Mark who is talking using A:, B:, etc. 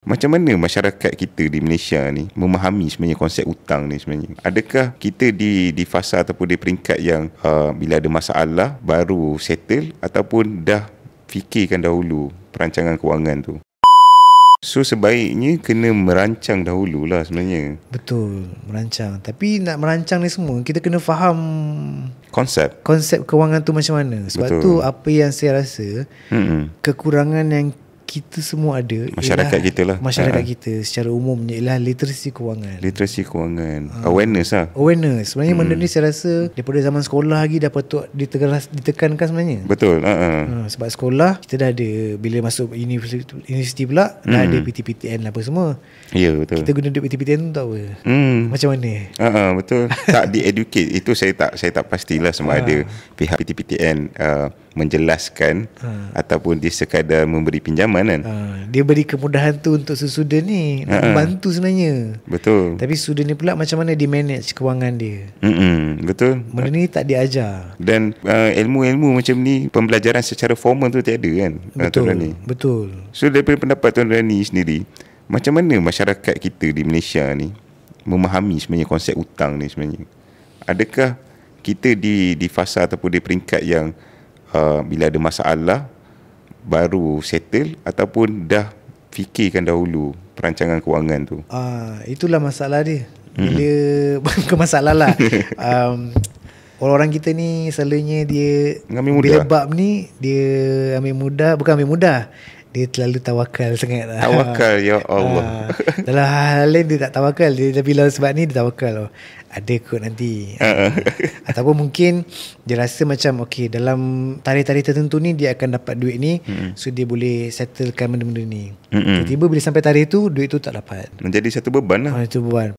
A: Macam mana masyarakat kita di Malaysia ni memahami sebenarnya konsep hutang ni sebenarnya? Adakah kita di fasa ataupun di peringkat yang bila ada masalah baru settle ataupun dah fikirkan dahulu perancangan kewangan tu? So sebaiknya kena merancang dahululah sebenarnya.
B: Betul, merancang. Tapi nak merancang ni semua kita kena faham
A: Konsep
B: kewangan tu macam mana. Sebab
A: Betul.
B: tu apa yang saya rasa kekurangan yang kita semua ada,
A: masyarakat kita lah.
B: Masyarakat kita secara umumnya ialah literasi kewangan.
A: Literasi kewangan, awareness lah.
B: Awareness. Sebenarnya benda ni saya rasa daripada zaman sekolah lagi dah patut ditekankan sebenarnya.
A: Betul.
B: Sebab sekolah kita dah ada, bila masuk universiti pula dah ada PTPTN lah apa semua.
A: Ya, betul.
B: Kita guna duit PTPTN tu tak apa. Macam mana?
A: Betul. Tak di-educate. Itu saya tak pastilah sama ada pihak PTPTN menjelaskan ataupun dia sekadar memberi pinjaman kan.
B: Dia beri kemudahan tu untuk sesudah ni nak membantu sebenarnya.
A: Betul.
B: Tapi student ni pula macam mana dia manage kewangan dia.
A: Betul.
B: Benda ni tak diajar.
A: Dan ilmu-ilmu macam ni, pembelajaran secara formal tu tiada kan.
B: Betul.
A: Tuan Rani.
B: Betul.
A: So daripada pendapat Tuan Rani sendiri, macam mana masyarakat kita di Malaysia ni memahami sebenarnya konsep hutang ni sebenarnya? Adakah kita di fasa ataupun di peringkat yang bila ada masalah baru settle ataupun dah fikirkan dahulu perancangan kewangan tu?
B: Itulah masalah dia. Bila bukan masalah lah. Orang-orang kita ni selalunya dia
A: ambil mudah.
B: Bila bab ni dia ambil mudah. Bukan ambil mudah, dia terlalu tawakal sangat lah.
A: Tawakal, ya Allah.
B: Dalam hal lain dia tak tawakal. Dia bila sebab ni dia tawakal. Ada kot nanti. Ataupun mungkin dia rasa macam okay, dalam tarikh-tarikh tertentu ni dia akan dapat duit ni. So dia boleh settlekan benda-benda ni. Tiba-tiba bila sampai tarikh tu, duit tu tak dapat.
A: Menjadi satu beban lah.
B: Itu beban.